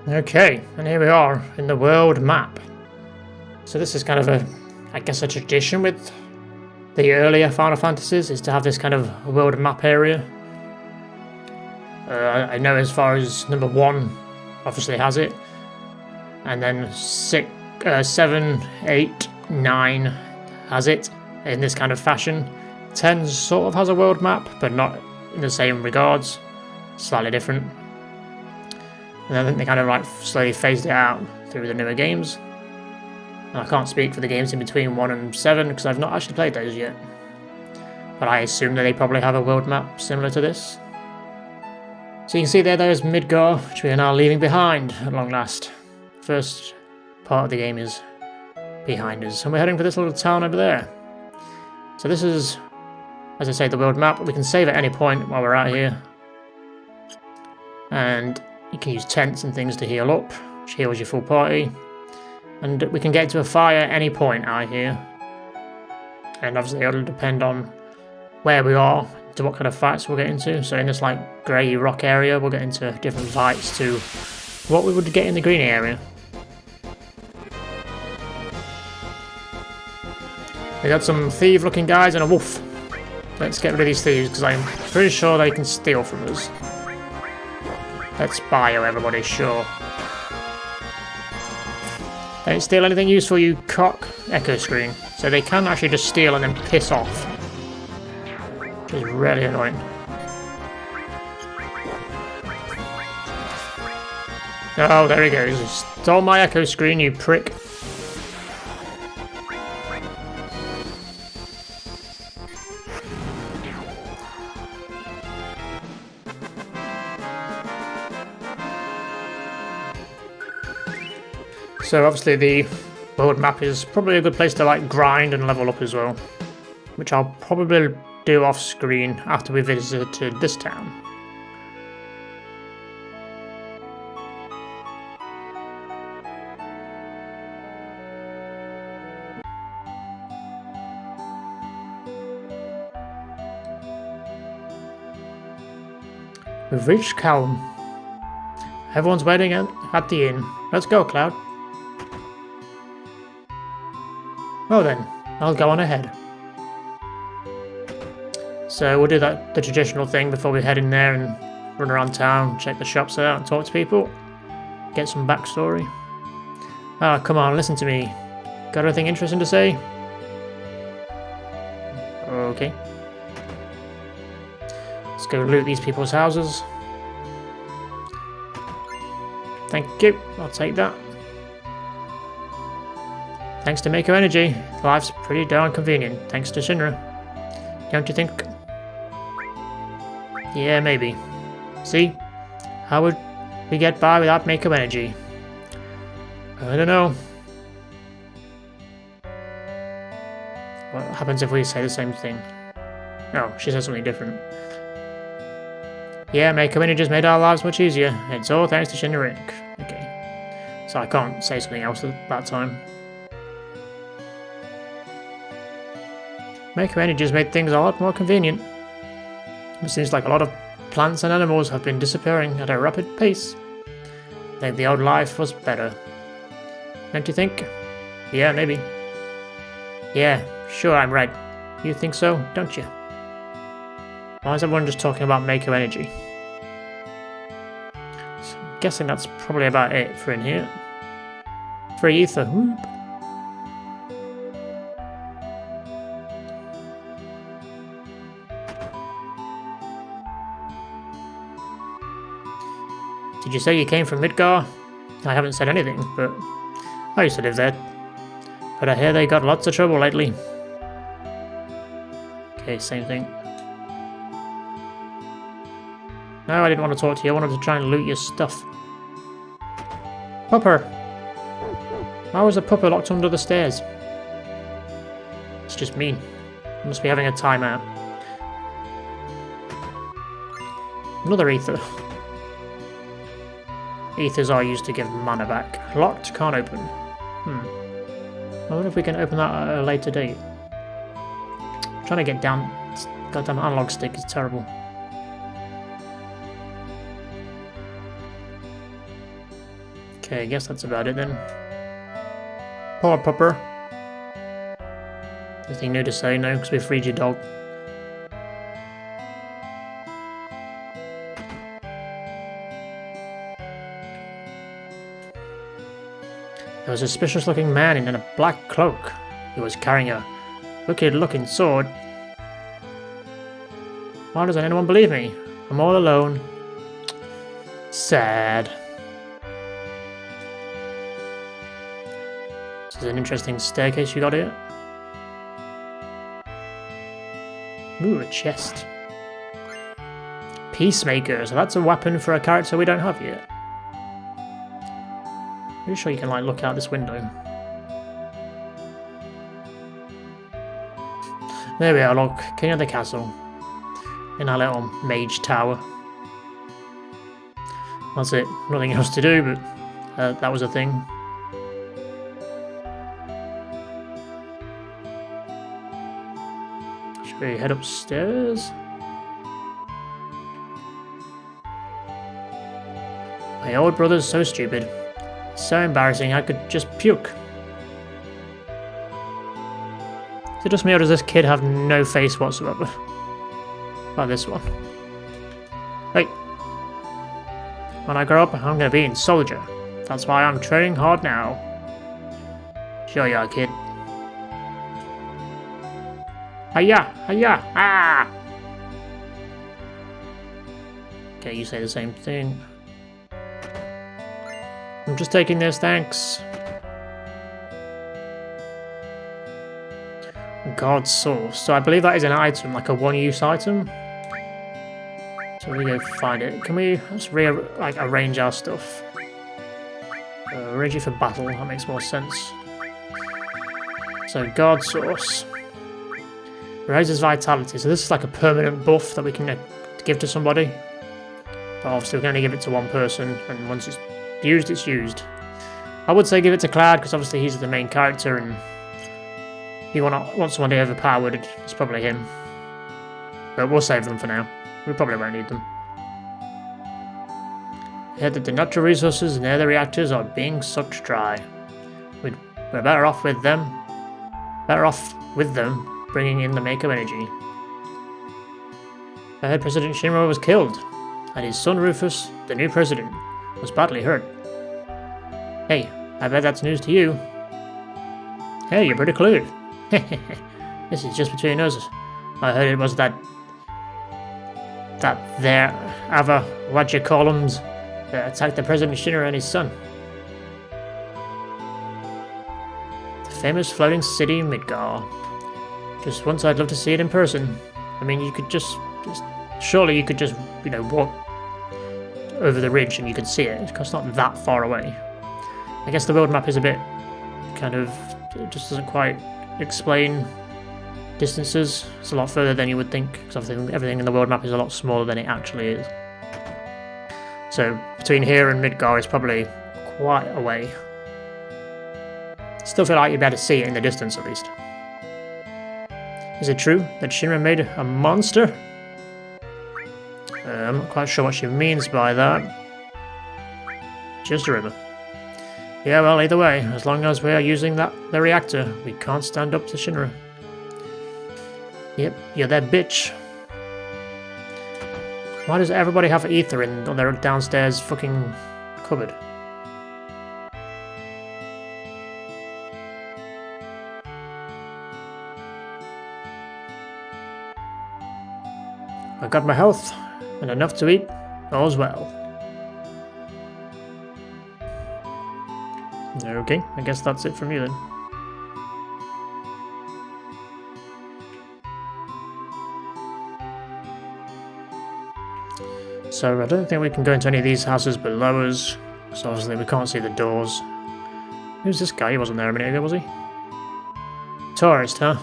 Okay, and here we are in the world map. So this is kind of I guess a tradition with the earlier Final Fantasies, is to have this kind of world map area. I know as far as number 1 obviously has it, and then 7, 8, 9 has it in this kind of fashion. 10 sort of has a world map, but not in the same regards, slightly different. And I think they kind of like slowly phased it out through the newer games. And I can't speak for the games in between 1 and 7 because I've not actually played those yet. But I assume that they probably have a world map similar to this. So you can see there's Midgar, which we are now leaving behind at long last. First part of the game is behind us, and we're heading for this little town over there. So this is, as I say, the world map. We can save at any point while we're out here. And you can use tents and things to heal up, which heals your full party. And we can get into a fire at any point out here. And obviously it'll depend on where we are, to what kind of fights we'll get into. So in this like grey rock area, we'll get into different fights to what we would get in the green area. We got some thief looking guys and a wolf. Let's get rid of these thieves because I'm pretty sure they can steal from us. Let's bio everybody, sure. They don't steal anything useful, you cock. Echo screen. So they can actually just steal and then piss off. Which is really annoying. Oh, there he goes. He stole my echo screen, you prick. So obviously the world map is probably a good place to like grind and level up as well, which I'll probably do off screen after we visited this town. We've reached Calm. Everyone's waiting at the inn. Let's go, Cloud. Well then, I'll go on ahead. So we'll do the traditional thing before we head in there and run around town, check the shops out and talk to people. Get some backstory. Ah, come on, listen to me. Got anything interesting to say? Okay. Let's go loot these people's houses. Thank you, I'll take that. Thanks to Mako Energy, life's pretty darn convenient, thanks to Shinra. Don't you think? Yeah, maybe. See? How would we get by without Mako Energy? I don't know. What happens if we say the same thing? Oh, she says something different. Yeah, Mako Energy's made our lives much easier. It's all thanks to Shinra Inc. Okay. So I can't say something else at that time. Mako Energy's made things a lot more convenient. It seems like a lot of plants and animals have been disappearing at a rapid pace. I think the old life was better. Don't you think? Yeah, maybe. Yeah, sure, I'm right. You think so, don't you? Why is everyone just talking about Mako Energy? So I'm guessing that's probably about it for in here. Free ether, whoop. Did you say you came from Midgar? I haven't said anything, but I used to live there. But I hear they got lots of trouble lately. Okay, same thing. No, I didn't want to talk to you. I wanted to try and loot your stuff. Pupper! Why was the pupper locked under the stairs? It's just mean. I must be having a timeout. Another ether. Ethers are used to give mana back. Locked, can't open. I wonder if we can open that at a later date. Trying to get down. This goddamn analog stick is terrible. Okay, I guess that's about it then. Poor pupper. Anything new to say? No, because we freed your dog. There was a suspicious-looking man in a black cloak. He was carrying a wicked-looking sword. Why doesn't anyone believe me? I'm all alone. Sad. This is an interesting staircase you got here. Ooh, a chest. Peacemaker, so that's a weapon for a character we don't have yet. Pretty sure you can, like, look out this window. There we are, look. King of the castle. In our little mage tower. That's it. Nothing else to do, but that was a thing. Should we head upstairs? My old brother's so stupid. So embarrassing, I could just puke. Is it just me or does this kid have no face whatsoever? Like this one. Hey. When I grow up, I'm gonna be a soldier. That's why I'm training hard now. Sure you are, kid. Hiya! Hiya! Ah! Okay, you say the same thing. I'm just taking this, thanks. God's Source. So I believe that is an item, like a one-use item. So we go find it. Can we just arrange our stuff? Ready for battle, that makes more sense. So God's Source. Raises vitality. So this is like a permanent buff that we can give to somebody. But obviously we can only give it to one person, and once it's used, it's used. I would say give it to Cloud, because obviously he's the main character, and if you want someone to be overpowered, it's probably him. But we'll save them for now. We probably won't need them. I heard that the natural resources near the reactors are being sucked dry. We're better off with them. Better off with them bringing in the Mako energy. I heard President Shinra was killed, and his son Rufus, the new president, was badly hurt. Hey, I bet that's news to you. Hey, you're pretty clued. This is just between us. I heard it was that there other what you call 'ems that attacked the President Shinra and his son. The famous floating city Midgar. Just once I'd love to see it in person. I mean, you could just surely you could just, walk over the ridge and you could see it. It's not that far away. I guess the world map is a bit it just doesn't quite explain distances. It's a lot further than you would think, because everything in the world map is a lot smaller than it actually is. So between here and Midgar is probably quite a way. Still feel like you'd be able to see it in the distance at least. Is it true that Shinra made a monster? I'm not quite sure what she means by that. Just a river. Yeah, well, either way, as long as we are using the reactor, we can't stand up to Shinra. Yep, you're that bitch. Why does everybody have ether on their downstairs fucking cupboard? I got my health, and enough to eat, all's well. Okay, I guess that's it from you then. So I don't think we can go into any of these houses below us, because obviously we can't see the doors. Who's this guy? He wasn't there a minute ago, was he? Tourist, huh?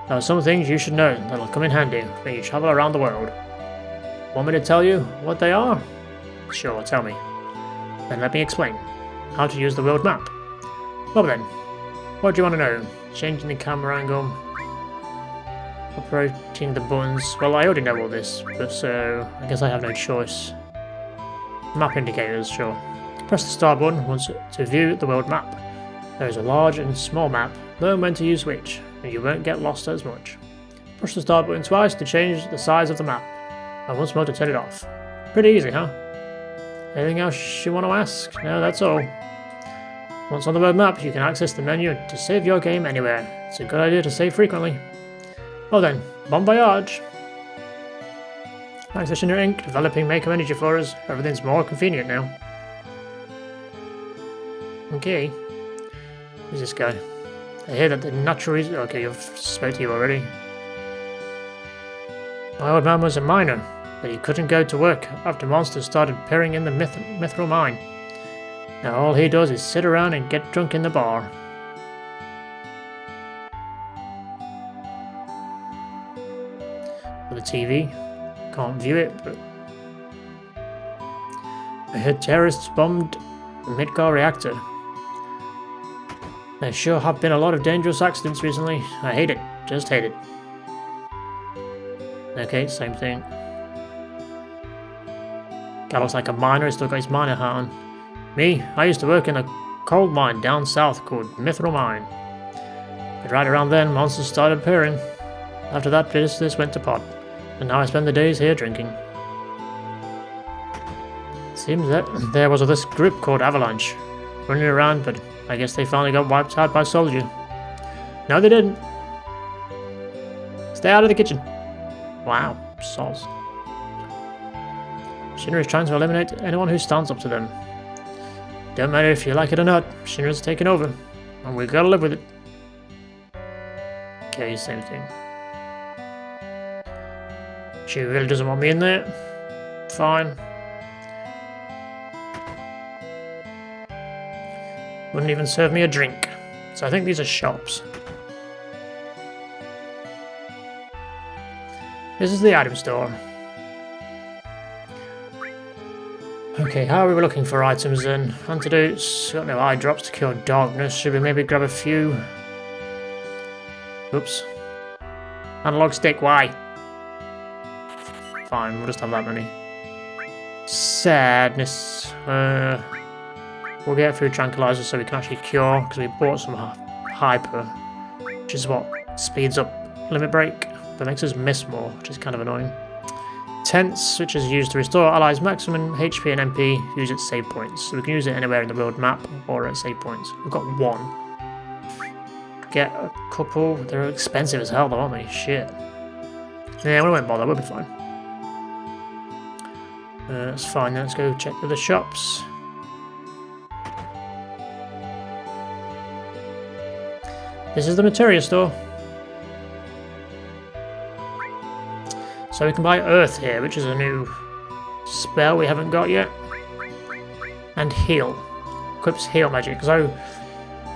There are some things you should know that'll come in handy when you travel around the world. Want me to tell you what they are? Sure, tell me. Then let me explain. How to use the world map. Well then, what do you want to know? Changing the camera angle, operating the buttons. Well, I already know all this, but so I guess I have no choice. Map indicators, sure. Press the star button once to view the world map. There is a large and small map. Learn when to use which, and you won't get lost as much. Push the start button twice to change the size of the map, and once more to turn it off. Pretty easy, huh? Anything else you want to ask? No, that's all. Once on the world map, you can access the menu to save your game anywhere. It's a good idea to save frequently. Well then, bon voyage! Thanks to Shinra Inc. developing Mako Energy for us. Everything's more convenient now. Okay. Who's this guy? I hear that the natural reason... Okay, I've spoke to you already. My old man was a miner, but he couldn't go to work after monsters started appearing in the mithril mine. Now all he does is sit around and get drunk in the bar. With the TV. Can't view it, but... I heard terrorists bombed the Midgar reactor. There sure have been a lot of dangerous accidents recently. I hate it. Just hate it. Okay, same thing. Guy looks like a miner. He's still got his miner hat on. Me, I used to work in a coal mine down south called Mithril Mine. But right around then, monsters started appearing. After that, business went to pot. And now I spend the days here drinking. Seems that there was this group called Avalanche running around, but I guess they finally got wiped out by Soldier. No, they didn't. Stay out of the kitchen. Wow, soz. Shinra is trying to eliminate anyone who stands up to them. Don't matter if you like it or not, Shinra's taken over, and we gotta live with it. Okay, same thing. She really doesn't want me in there. Fine. Wouldn't even serve me a drink. So I think these are shops. This is the item store. Okay, how are we looking for items then? Antidotes, got no eye drops to cure darkness. Should we maybe grab a few? Oops. Analog stick, why? Fine, we'll just have that many. Sadness. We'll get a few tranquilizers so we can actually cure, because we bought some hyper, which is what speeds up limit break, but makes us miss more, which is kind of annoying. Tense, which is used to restore allies' maximum HP and MP, used at save points. So we can use it anywhere in the world map or at save points. We've got one. Get a couple. They're expensive as hell though, aren't they? Shit. Yeah, we won't bother, we'll be fine. That's fine, then let's go check the other shops. This is the materia store. So we can buy Earth here, which is a new spell we haven't got yet. And Heal. Equips Heal magic. So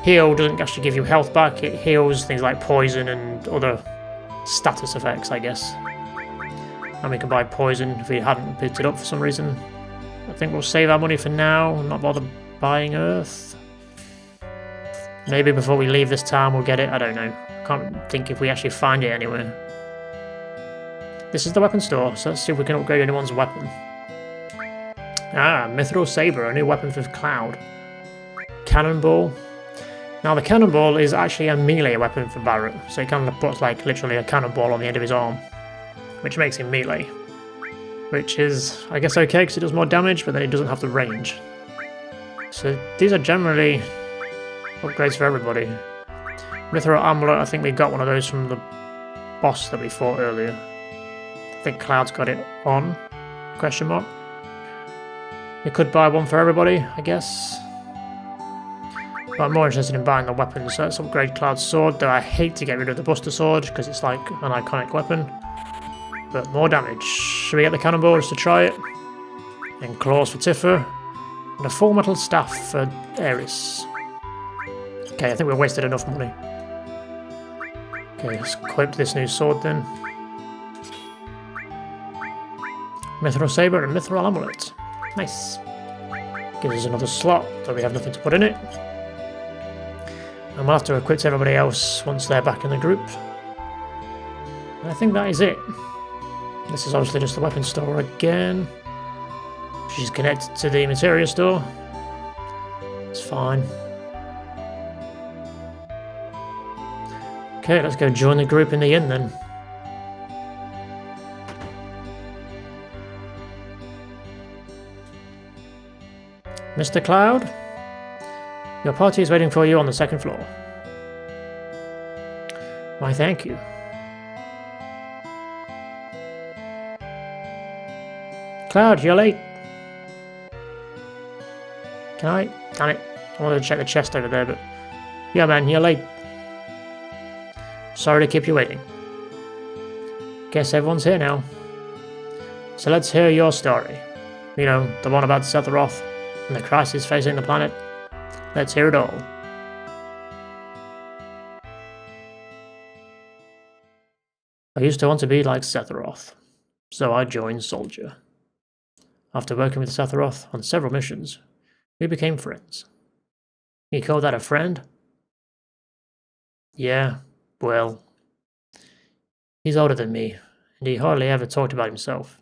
Heal doesn't actually give you health back, it heals things like poison and other status effects, I guess. And we can buy poison if we hadn't picked it up for some reason. I think we'll save our money for now, not bother buying Earth. Maybe before we leave this town we'll get it, I don't know. Can't think if we actually find it anywhere. This is the weapon store, so let's see if we can upgrade anyone's weapon. Ah, Mithril Saber, a new weapon for Cloud. Cannonball. Now the cannonball is actually a melee weapon for Barret, so he kind of puts like literally a cannonball on the end of his arm, which makes him melee. Which is, I guess, okay because it does more damage, but then it doesn't have the range. So these are generally upgrades for everybody. Mithril Amulet, I think we got one of those from the boss that we fought earlier. I think Cloud's got it on, question mark. We could buy one for everybody, I guess. But I'm more interested in buying the weapons, so let's upgrade Cloud's sword, though I hate to get rid of the Buster Sword, because it's like an iconic weapon. But more damage. Should we get the cannonball just to try it? And claws for Tifa. And a full metal staff for Ares. Okay, I think we wasted enough money. Okay, let's equip this new sword then. Mithril Saber and Mithril Amulet. Nice. Gives us another slot, though we have nothing to put in it. And we'll have to equip everybody else once they're back in the group. And I think that is it. This is obviously just the weapon store again. She's connected to the materia store. fine. Okay, let's go join the group in the inn then. Mr. Cloud, your party is waiting for you on the second floor. Why, thank you. Cloud, you're late. Can I? Damn it. I wanted to check the chest over there, but... Yeah, man, you're late. Sorry to keep you waiting. Guess everyone's here now. So let's hear your story. You know, the one about Sephiroth and the crisis facing the planet. Let's hear it all. I used to want to be like Sephiroth, so I joined Soldier. After working with Sephiroth on several missions, we became friends. You call that a friend? Yeah, well, he's older than me, and he hardly ever talked about himself.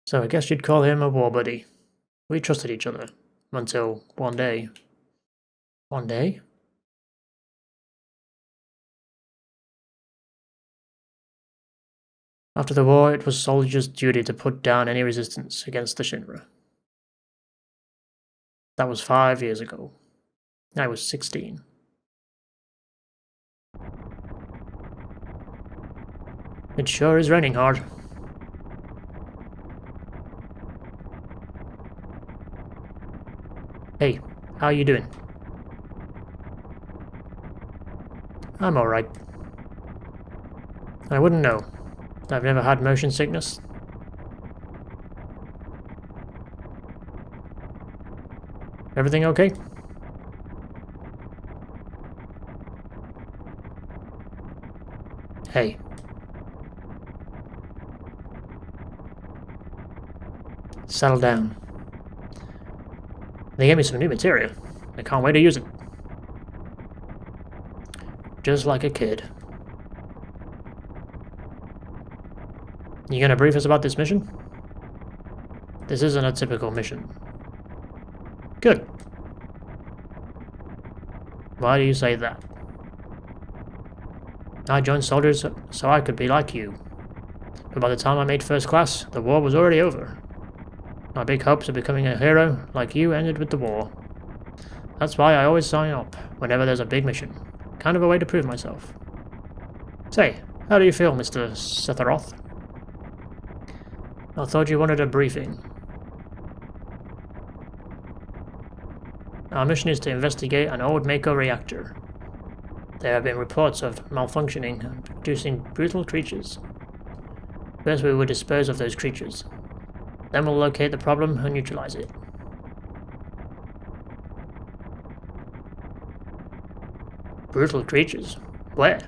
So I guess you'd call him a war buddy. We trusted each other, until one day. One day? After the war, it was Soldier's duty to put down any resistance against the Shinra. That was 5 years ago. I was 16. It sure is raining hard. Hey, how are you doing? I'm alright. I wouldn't know. I've never had motion sickness. Everything okay? Hey. Settle down. They gave me some new material. I can't wait to use it. Just like a kid. You gonna brief us about this mission? This isn't a typical mission. Good. Why do you say that? I joined soldiers so I could be like you. But by the time I made first class, the war was already over. My big hopes of becoming a hero like you ended with the war. That's why I always sign up whenever there's a big mission. Kind of a way to prove myself. Say, how do you feel, Mr. Sephiroth? I thought you wanted a briefing. Our mission is to investigate an old Mako reactor. There have been reports of malfunctioning and producing brutal creatures. First we will dispose of those creatures. Then we'll locate the problem and neutralize it. Brutal creatures? Where?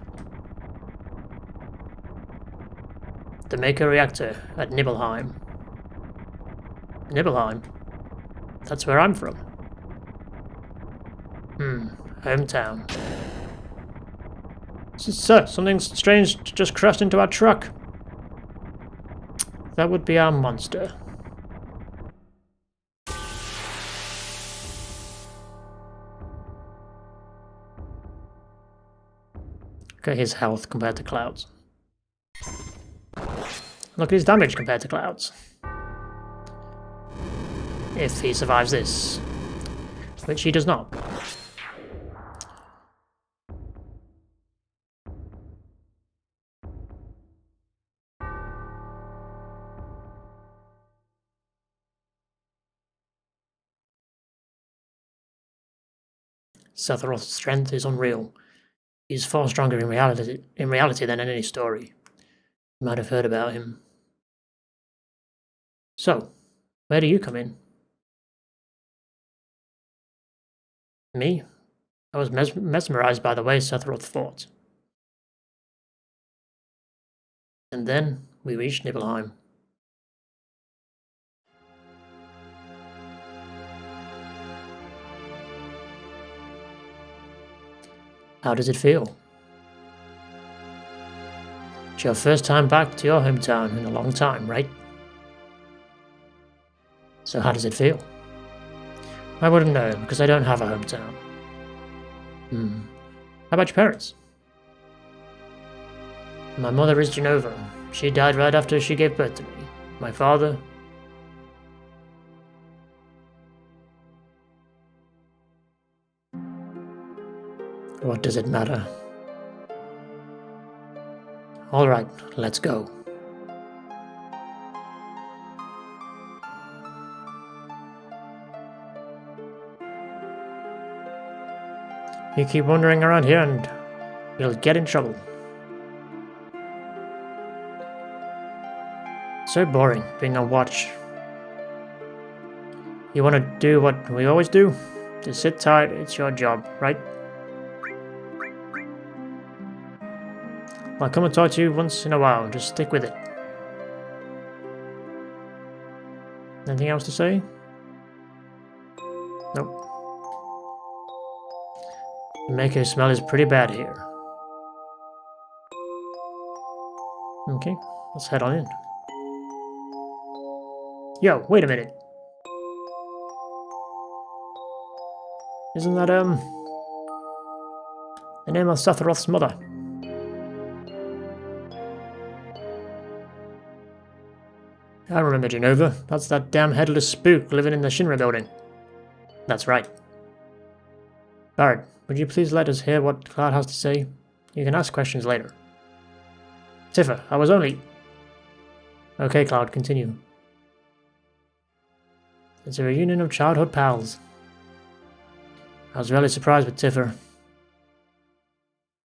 The Mako reactor at Nibelheim. Nibelheim? That's where I'm from. Hometown. Sir, something strange just crashed into our truck. That would be our monster. Look at his health compared to Cloud's. Look at his damage compared to Cloud's. If he survives this. Which he does not. Sephiroth's strength is unreal. He's far stronger in reality than in any story. You might have heard about him. So, where do you come in? Me? I was mesmerized by the way Sephiroth fought. And then we reached Nibelheim. How does it feel? It's your first time back to your hometown in a long time, right? So how does it feel? I wouldn't know, because I don't have a hometown. How about your parents? My mother is Genova. She died right after she gave birth to me. My father... What does it matter? Alright, let's go. You keep wandering around here and you'll get in trouble. So boring, being on watch. You want to do what we always do? Just sit tight, it's your job, right? I'll come and talk to you once in a while, just stick with it. Anything else to say? Nope. The Mako smell is pretty bad here. Okay, let's head on in. Yo, wait a minute. Isn't that, the name of Satharoth's mother? I remember Genova. That's that damn headless spook living in the Shinra building. That's right. Bard, would you please let us hear what Cloud has to say? You can ask questions later. Tifa, I was only... Okay, Cloud, continue. It's a reunion of childhood pals. I was really surprised with Tifa.